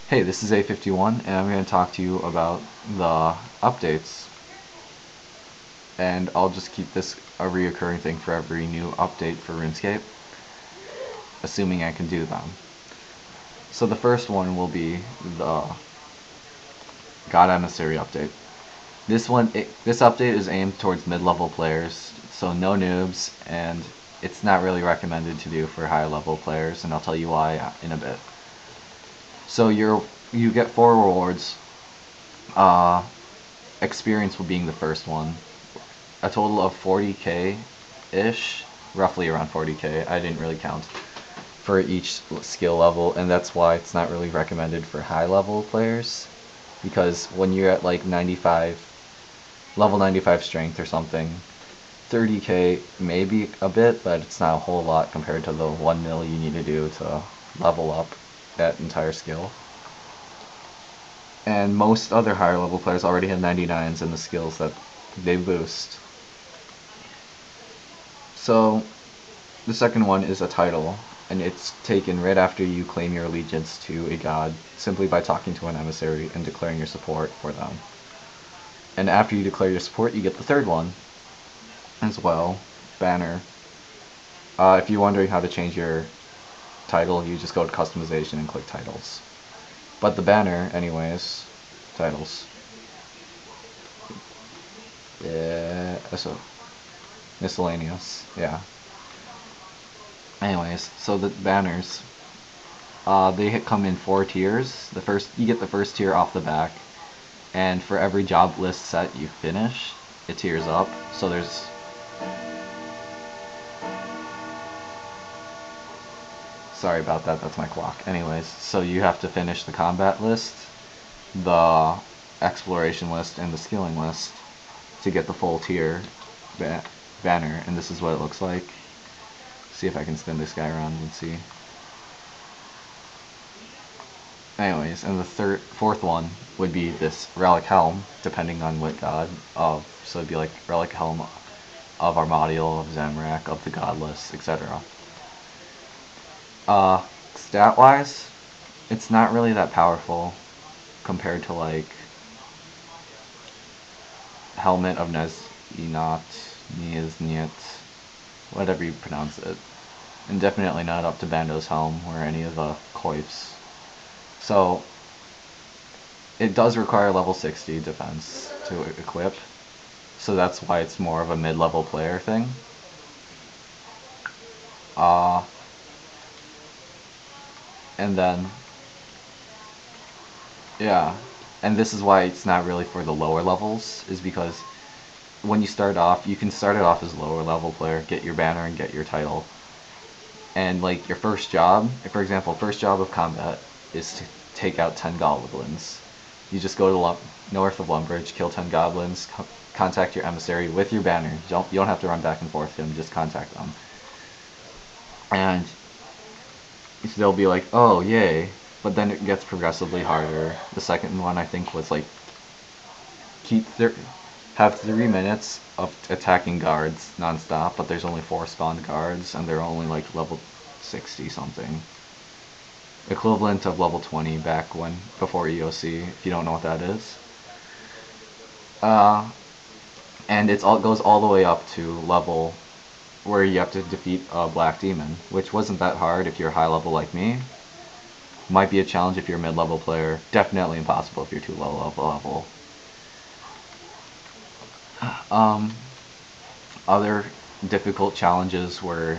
Hey, this is A51, and I'm going to talk to you about the updates. And I'll just keep this a reoccurring thing for every new update for RuneScape, assuming I can do them. So the first one will be the God Emissary update. This update is aimed towards mid-level players, so no noobs, and it's not really recommended to do for high-level players, and I'll tell you why in a bit. So you get 4 rewards. Experience being the first one. A total of 40k-ish, roughly around 40k. I didn't really count for each skill level, and that's why it's not really recommended for high-level players, because when you're at like level 95 strength or something, 30k maybe a bit, but it's not a whole lot compared to the 1 mil you need to do to level up that entire skill. And most other higher level players already have 99s in the skills that they boost. So the second one is a title, and it's taken right after you claim your allegiance to a god, simply by talking to an emissary and declaring your support for them. And after you declare your support, you get the third one as well, banner. If you're wondering how to change your title, you just go to customization and click titles. But the banner, anyways, titles. Yeah, so miscellaneous, yeah. Anyways, so the banners, they come in 4 tiers. You get the first tier off the back, and for every job list set you finish, it tiers up. So there's sorry about that, that's my clock. Anyways, so you have to finish the combat list, the exploration list, and the skilling list to get the full tier banner, and this is what it looks like. See if I can spin this guy around and see. Anyways, and the fourth one would be this relic helm, depending on what god of. So it'd be like relic helm of Armadiel, of Zamrak, of the godless, etc. Stat-wise, it's not really that powerful compared to like Helmet of Nezinot, Niezniet, whatever you pronounce it, and definitely not up to Bando's helm or any of the coifs. So it does require level 60 defense to equip, so that's why it's more of a mid-level player thing. And then, yeah, and this is why it's not really for the lower levels, is because when you start off, you can start it off as a lower level player, get your banner and get your title. And like your first job, for example, first job of combat is to take out 10 goblins. You just go to north of Lumbridge, kill 10 goblins, contact your emissary with your banner. You don't have to run back and forth to them, just contact them. And they'll be like, oh, yay. But then it gets progressively harder. The second one, I think, was like, have 3 minutes of attacking guards non-stop, but there's only 4 spawned guards, and they're only like level 60 something. Equivalent of level 20 before EOC, if you don't know what that is. And it goes all the way up to level where you have to defeat a black demon, which wasn't that hard if you're high level like me. Might be a challenge if you're a mid-level player. Definitely impossible if you're too low level. Other difficult challenges were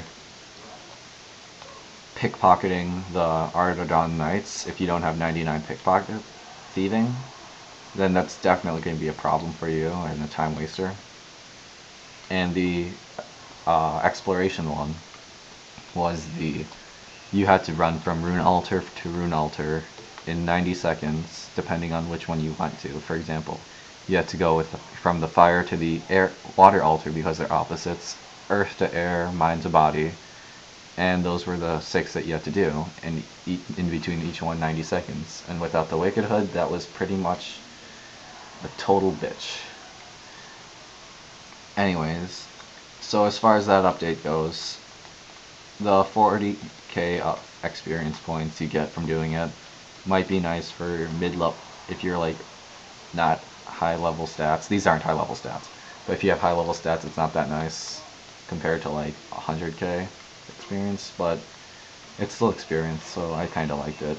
pickpocketing the Ardodon Knights. If you don't have 99 pickpocket thieving, then that's definitely going to be a problem for you and a time waster. And the exploration one was you had to run from rune altar to rune altar in 90 seconds, depending on which one you went to. For example, you had to go from the fire to the water altar because they're opposites, earth to air, mind to body, and those were the 6 that you had to do, and in between each one 90 seconds. And without the Wicked Hood, that was pretty much a total bitch. Anyways, so as far as that update goes, the 40k experience points you get from doing it, might be nice for mid-level, if you're like not high-level stats. These aren't high-level stats, but if you have high-level stats, it's not that nice compared to like 100k experience, but it's still experience, so I kind of liked it.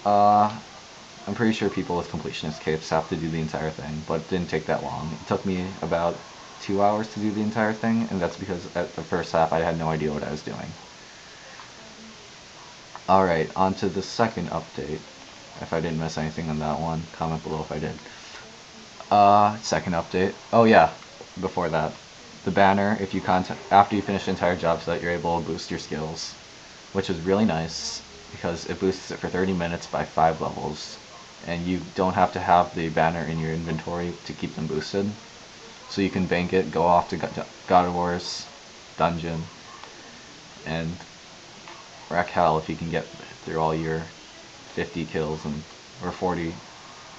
I'm pretty sure people with completionist capes have to do the entire thing, but it didn't take that long. It took me about 2 hours to do the entire thing, and that's because at the first half I had no idea what I was doing. Alright, on to the second update. If I didn't miss anything on that one, comment below if I did. Second update. Oh yeah, before that. The banner, if you after you finish the entire job set, you're able to boost your skills, which is really nice because it boosts it for 30 minutes by 5 levels, and you don't have to have the banner in your inventory to keep them boosted. So you can bank it, go off to God of War's dungeon, and wreck hell if you can get through all your 50 kills or 40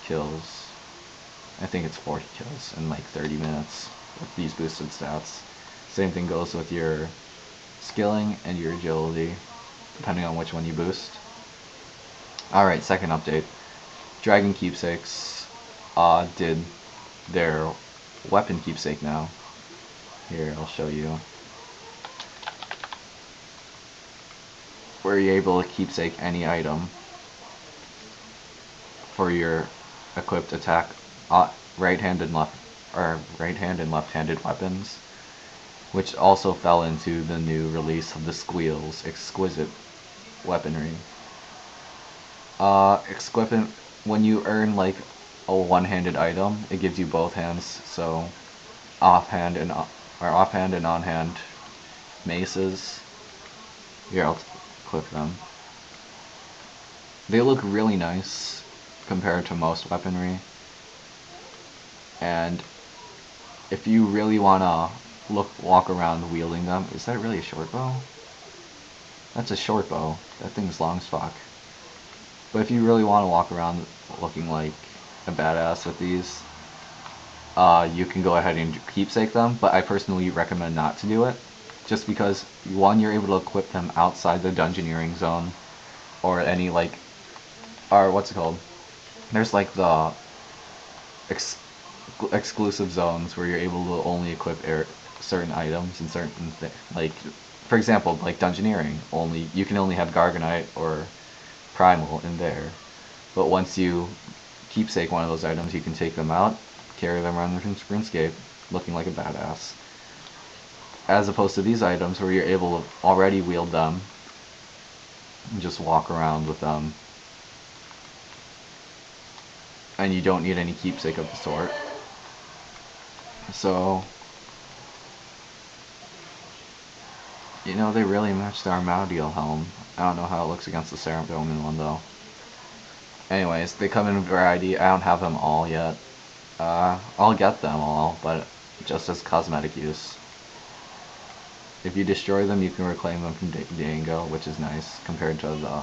kills. I think it's 40 kills in like 30 minutes with these boosted stats. Same thing goes with your skilling and your agility, depending on which one you boost. Alright, second update. Dragon Keepsakes did their weapon keepsake now. Here, I'll show you. Where you're able to keepsake any item for your equipped attack, right-hand and left-handed weapons, which also fell into the new release of the Squeal's Exquisite weaponry. Exquisite, when you earn like a one-handed item, it gives you both hands, so offhand and on-hand maces. Here, I'll click them. They look really nice compared to most weaponry, and if you really wanna walk around wielding them, is that really a short bow? That's a short bow. That thing's long as fuck. But if you really want to walk around looking like a badass with these, you can go ahead and keepsake them, but I personally recommend not to do it, just because, one, you're able to equip them outside the dungeoneering zone, or any like, or what's it called? There's like the exclusive zones where you're able to only equip certain items and certain like, for example, like dungeoneering, you can only have Garganite or Primal in there, but once you keepsake one of those items, you can take them out, carry them around RuneScape, looking like a badass. As opposed to these items where you're able to already wield them and just walk around with them, and you don't need any keepsake of the sort. So, you know, they really match the Armadiel helm. I don't know how it looks against the Cerebroman one though. Anyways, they come in a variety. I don't have them all yet. I'll get them all, but just as cosmetic use. If you destroy them, you can reclaim them from Dango, which is nice compared to the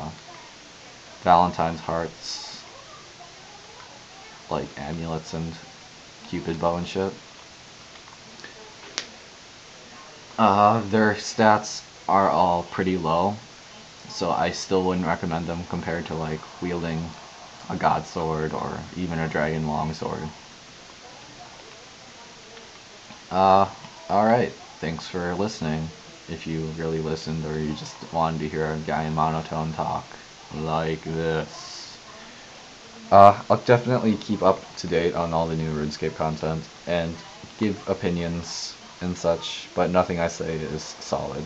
Valentine's hearts, like amulets and Cupid bow and shit. Their stats are all pretty low, so I still wouldn't recommend them compared to like wielding a god sword or even a dragon longsword. Alright, thanks for listening. If you really listened or you just wanted to hear a guy in monotone talk like this. I'll definitely keep up to date on all the new RuneScape content and give opinions and such, but nothing I say is solid.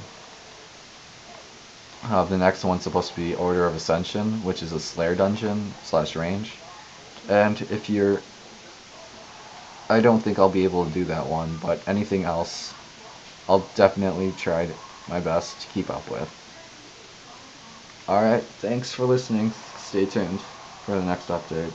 The next one's supposed to be Order of Ascension, which is a Slayer dungeon / range. And if you're... I don't think I'll be able to do that one, but anything else, I'll definitely try my best to keep up with. Alright, thanks for listening. Stay tuned for the next update.